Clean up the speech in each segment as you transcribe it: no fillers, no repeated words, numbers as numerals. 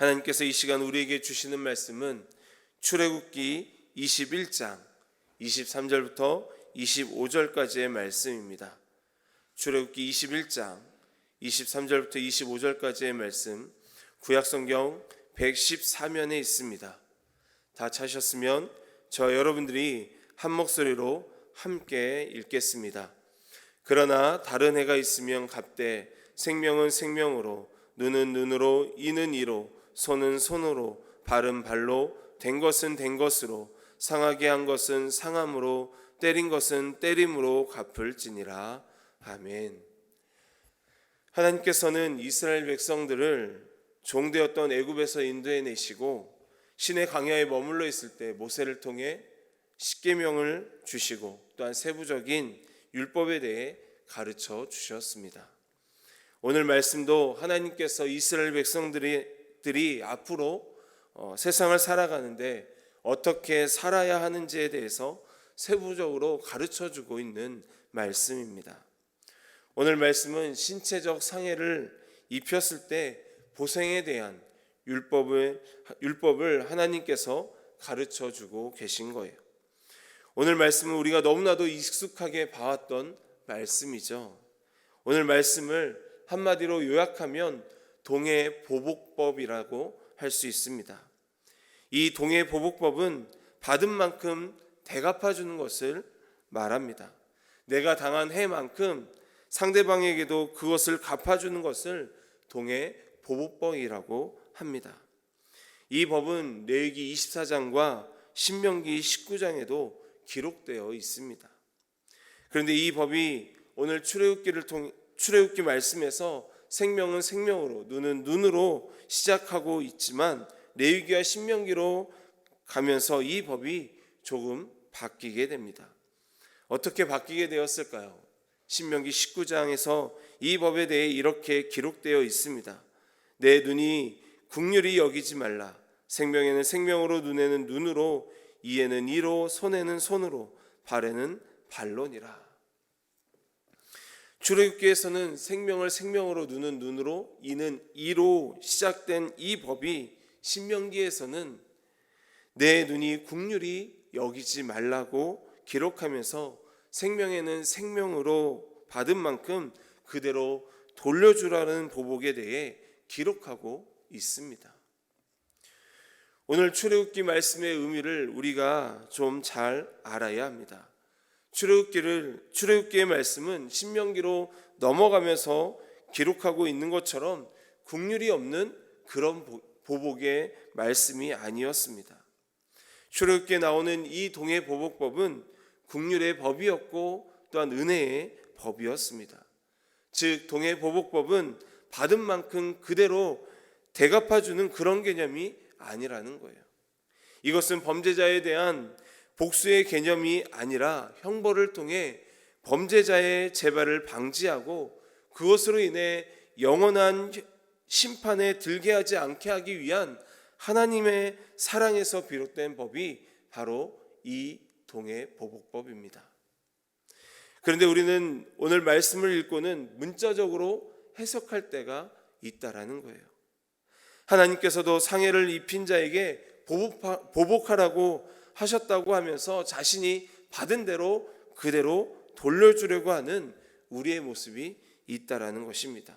하나님께서 이 시간 우리에게 주시는 말씀은 출애굽기 21장 23절부터 25절까지의 말씀입니다. 출애굽기 21장 23절부터 25절까지의 말씀, 구약성경 114면에 있습니다. 다 찾으셨으면 저 여러분들이 한 목소리로 함께 읽겠습니다. 그러나 다른 해가 있으면 갑되 생명은 생명으로, 눈은 눈으로, 이는 이로, 손은 손으로, 발은 발로, 된 것은 된 것으로, 상하게 한 것은 상함으로, 때린 것은 때림으로 갚을지니라. 아멘. 하나님께서는 이스라엘 백성들을 종되었던 애굽에서 인도해내시고 시내 광야에 머물러 있을 때 모세를 통해 십계명을 주시고 또한 세부적인 율법에 대해 가르쳐 주셨습니다. 오늘 말씀도 하나님께서 이스라엘 백성들이 앞으로 세상을 살아가는데 어떻게 살아야 하는지에 대해서 세부적으로 가르쳐주고 있는 말씀입니다. 오늘 말씀은 신체적 상해를 입혔을 때 보생에 대한 율법을 하나님께서 가르쳐주고 계신 거예요. 오늘 말씀은 우리가 너무나도 익숙하게 봐왔던 말씀이죠. 오늘 말씀을 한마디로 요약하면 동해보복법이라고 할 수 있습니다. 이 동해보복법은 받은 만큼 대갚아주는 것을 말합니다. 내가 당한 해만큼 상대방에게도 그것을 갚아주는 것을 동해보복법이라고 합니다. 이 법은 레위기 24장과 신명기 19장에도 기록되어 있습니다. 그런데 이 법이 오늘 출애굽기 말씀에서 생명은 생명으로, 눈은 눈으로 시작하고 있지만 레위기와 신명기로 가면서 이 법이 조금 바뀌게 됩니다. 어떻게 바뀌게 되었을까요? 신명기 19장에서 이 법에 대해 이렇게 기록되어 있습니다. 내 눈이 긍휼히 여기지 말라. 생명에는 생명으로, 눈에는 눈으로, 이에는 이로, 손에는 손으로, 발에는 발로니라. 출애굽기에서는 생명을 생명으로, 눈은 눈으로, 이는 이로 시작된 이 법이 신명기에서는 내 눈이 긍휼히 여기지 말라고 기록하면서 생명에는 생명으로 받은 만큼 그대로 돌려주라는 보복에 대해 기록하고 있습니다. 오늘 출애굽기 말씀의 의미를 우리가 좀 잘 알아야 합니다. 출애굽기의 말씀은 신명기로 넘어가면서 기록하고 있는 것처럼 긍휼이 없는 그런 보복의 말씀이 아니었습니다. 출애굽기에 나오는 이 동해보복법은 긍휼의 법이었고 또한 은혜의 법이었습니다. 즉 동해보복법은 받은 만큼 그대로 대갚아주는 그런 개념이 아니라는 거예요. 이것은 범죄자에 대한 복수의 개념이 아니라 형벌을 통해 범죄자의 재발을 방지하고 그것으로 인해 영원한 심판에 들게 하지 않게 하기 위한 하나님의 사랑에서 비롯된 법이 바로 이 동해보복법입니다. 그런데 우리는 오늘 말씀을 읽고는 문자적으로 해석할 때가 있다라는 거예요. 하나님께서도 상해를 입힌 자에게 보복하라고 하셨다고 하면서 자신이 받은 대로 그대로 돌려주려고 하는 우리의 모습이 있다라는 것입니다.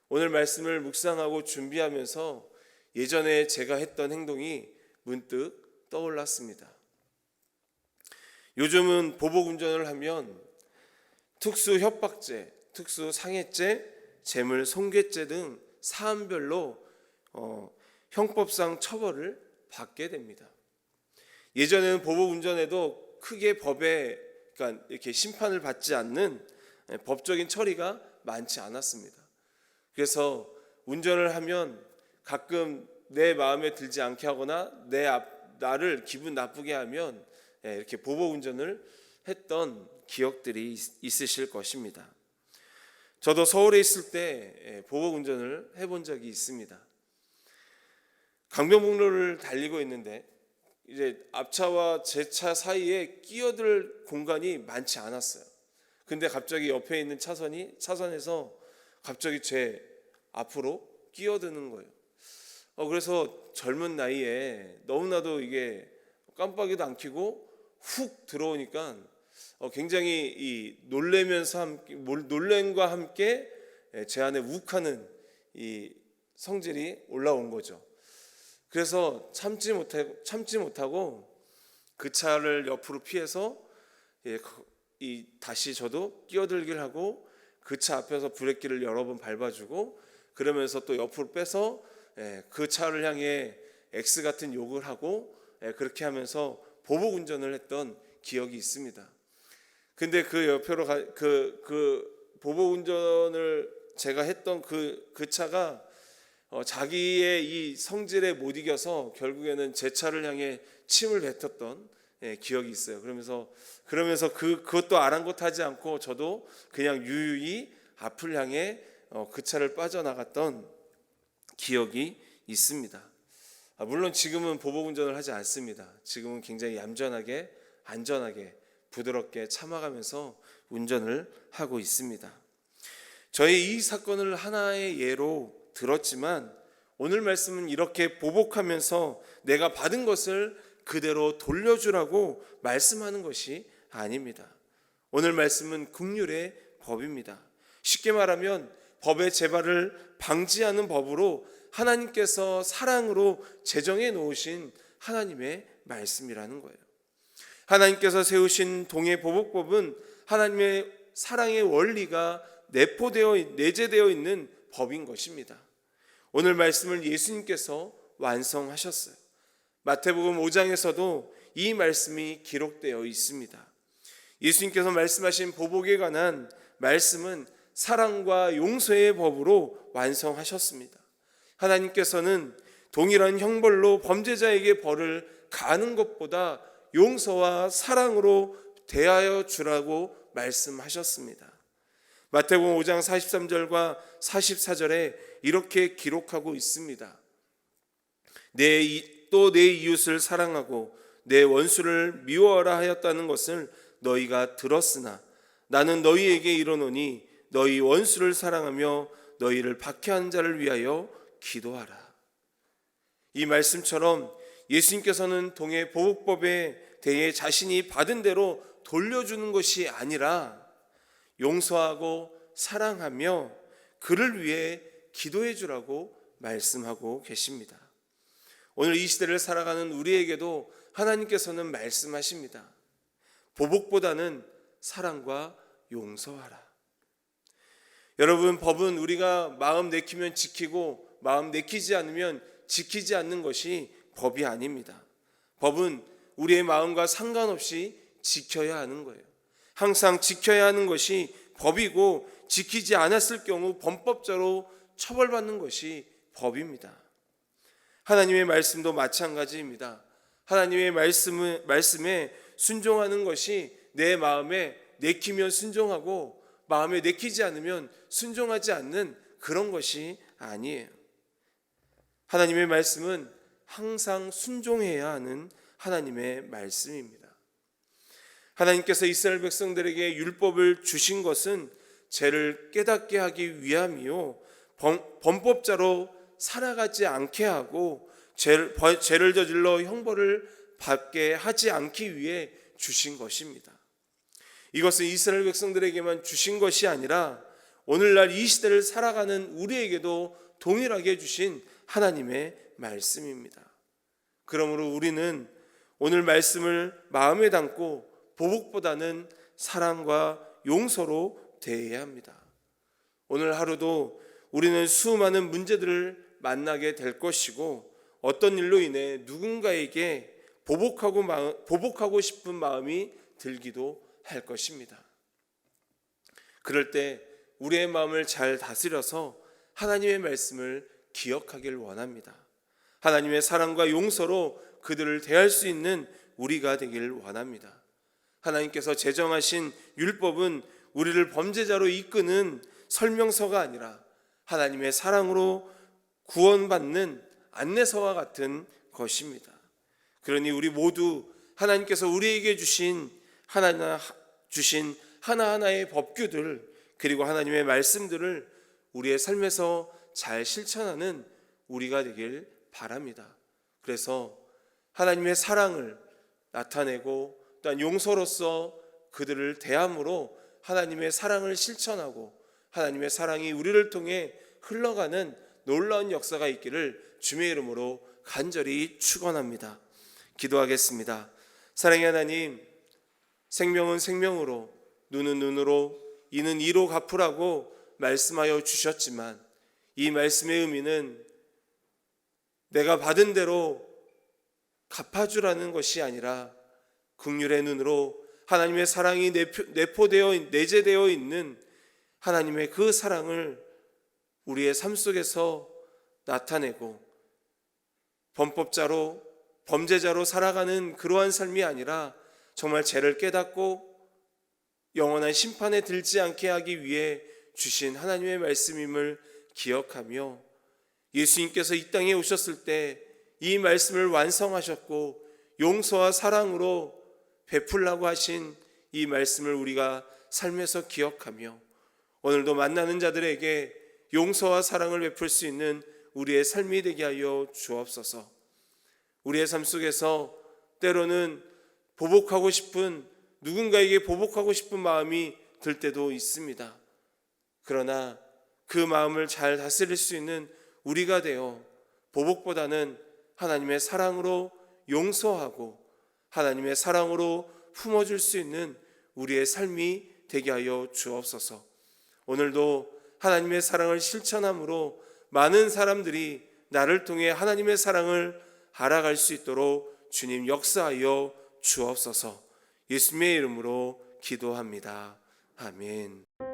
오늘 말씀을 묵상하고 준비하면서 예전에 제가 했던 행동이 문득 떠올랐습니다. 요즘은 보복운전을 하면 특수 협박죄, 특수 상해죄, 재물 손괴죄 등 사안별로 형법상 처벌을 받게 됩니다. 예전에는 보복운전에도 크게 법에 그러니까 이렇게 심판을 받지 않는 법적인 처리가 많지 않았습니다. 그래서 운전을 하면 가끔 내 마음에 들지 않게 하거나 나를 기분 나쁘게 하면 이렇게 보복운전을 했던 기억들이 있으실 것입니다. 저도 서울에 있을 때 보복운전을 해본 적이 있습니다. 강변북로를 달리고 있는데 이제 앞차와 제 차 사이에 끼어들 공간이 많지 않았어요. 근데 갑자기 옆에 있는 차선에서 갑자기 제 앞으로 끼어드는 거예요. 그래서 젊은 나이에 너무나도 이게 깜빡이도 안 켜고 훅 들어오니까 굉장히 이 놀램과 함께 제 안에 욱하는 이 성질이 올라온 거죠. 그래서 참지 못하고 그 차를 옆으로 피해서 다시 저도 끼어들기를 하고 그 차 앞에서 브레이크를 여러 번 밟아주고 그러면서 또 옆으로 빼서 그 차를 향해 X 같은 욕을 하고 그렇게 하면서 보복 운전을 했던 기억이 있습니다. 근데 그 옆으로 그 보복 운전을 제가 했던 그 차가 자기의 이 성질에 못 이겨서 결국에는 제 차를 향해 침을 뱉었던 기억이 있어요. 그러면서 그것도 아랑곳하지 않고 저도 그냥 유유히 앞을 향해 그 차를 빠져나갔던 기억이 있습니다. 물론 지금은 보복 운전을 하지 않습니다. 지금은 굉장히 얌전하게 안전하게 부드럽게 참아가면서 운전을 하고 있습니다. 저희 이 사건을 하나의 예로 들었지만 오늘 말씀은 이렇게 보복하면서 내가 받은 것을 그대로 돌려주라고 말씀하는 것이 아닙니다. 오늘 말씀은 긍휼의 법입니다. 쉽게 말하면 법의 재발을 방지하는 법으로 하나님께서 사랑으로 제정해 놓으신 하나님의 말씀이라는 거예요. 하나님께서 세우신 동해 보복법은 하나님의 사랑의 원리가 내재되어 있는 법인 것입니다. 오늘 말씀을 예수님께서 완성하셨어요. 마태복음 5장에서도 이 말씀이 기록되어 있습니다. 예수님께서 말씀하신 보복에 관한 말씀은 사랑과 용서의 법으로 완성하셨습니다. 하나님께서는 동일한 형벌로 범죄자에게 벌을 가하는 것보다 용서와 사랑으로 대하여 주라고 말씀하셨습니다. 마태복음 5장 43절과 44절에 이렇게 기록하고 있습니다. 또 내 이웃을 사랑하고 내 원수를 미워하라 하였다는 것을 너희가 들었으나 나는 너희에게 이르노니 너희 원수를 사랑하며 너희를 박해한 자를 위하여 기도하라. 이 말씀처럼 예수님께서는 동해 보복법에 대해 자신이 받은 대로 돌려주는 것이 아니라 용서하고 사랑하며 그를 위해 기도해 주라고 말씀하고 계십니다. 오늘 이 시대를 살아가는 우리에게도 하나님께서는 말씀하십니다. 보복보다는 사랑과 용서하라. 여러분, 법은 우리가 마음 내키면 지키고 마음 내키지 않으면 지키지 않는 것이 법이 아닙니다. 법은 우리의 마음과 상관없이 지켜야 하는 거예요. 항상 지켜야 하는 것이 법이고 지키지 않았을 경우 범법자로 처벌받는 것이 법입니다. 하나님의 말씀도 마찬가지입니다. 하나님의 말씀에 순종하는 것이 내 마음에 내키면 순종하고 마음에 내키지 않으면 순종하지 않는 그런 것이 아니에요. 하나님의 말씀은 항상 순종해야 하는 하나님의 말씀입니다. 하나님께서 이스라엘 백성들에게 율법을 주신 것은 죄를 깨닫게 하기 위함이요 범법자로 살아가지 않게 하고 죄를 저질러 형벌을 받게 하지 않기 위해 주신 것입니다. 이것은 이스라엘 백성들에게만 주신 것이 아니라 오늘날 이 시대를 살아가는 우리에게도 동일하게 주신 하나님의 말씀입니다. 그러므로 우리는 오늘 말씀을 마음에 담고 보복보다는 사랑과 용서로 대해야 합니다. 오늘 하루도 우리는 수많은 문제들을 만나게 될 것이고 어떤 일로 인해 누군가에게 보복하고 싶은 마음이 들기도 할 것입니다. 그럴 때 우리의 마음을 잘 다스려서 하나님의 말씀을 기억하길 원합니다. 하나님의 사랑과 용서로 그들을 대할 수 있는 우리가 되길 원합니다. 하나님께서 제정하신 율법은 우리를 범죄자로 이끄는 설명서가 아니라 하나님의 사랑으로 구원받는 안내서와 같은 것입니다. 그러니 우리 모두 하나님께서 우리에게 주신 하나하나의 법규들 그리고 하나님의 말씀들을 우리의 삶에서 잘 실천하는 우리가 되길 바랍니다. 그래서 하나님의 사랑을 나타내고 또한 용서로서 그들을 대함으로 하나님의 사랑을 실천하고 하나님의 사랑이 우리를 통해 흘러가는 놀라운 역사가 있기를 주님의 이름으로 간절히 축원합니다. 기도하겠습니다. 사랑의 하나님, 생명은 생명으로, 눈은 눈으로, 이는 이로 갚으라고 말씀하여 주셨지만 이 말씀의 의미는 내가 받은 대로 갚아주라는 것이 아니라 긍휼의 눈으로 하나님의 사랑이 내재되어 있는 하나님의 그 사랑을 우리의 삶 속에서 나타내고 범법자로 범죄자로 살아가는 그러한 삶이 아니라 정말 죄를 깨닫고 영원한 심판에 들지 않게 하기 위해 주신 하나님의 말씀임을 기억하며 예수님께서 이 땅에 오셨을 때 이 말씀을 완성하셨고 용서와 사랑으로 베풀라고 하신 이 말씀을 우리가 삶에서 기억하며 오늘도 만나는 자들에게 용서와 사랑을 베풀 수 있는 우리의 삶이 되게 하여 주옵소서. 우리의 삶 속에서 때로는 보복하고 싶은, 누군가에게 보복하고 싶은 마음이 들 때도 있습니다. 그러나 그 마음을 잘 다스릴 수 있는 우리가 되어 보복보다는 하나님의 사랑으로 용서하고 하나님의 사랑으로 품어줄 수 있는 우리의 삶이 되게 하여 주옵소서. 오늘도 하나님의 사랑을 실천함으로 많은 사람들이 나를 통해 하나님의 사랑을 알아갈 수 있도록 주님 역사하여 주옵소서. 예수님의 이름으로 기도합니다. 아멘.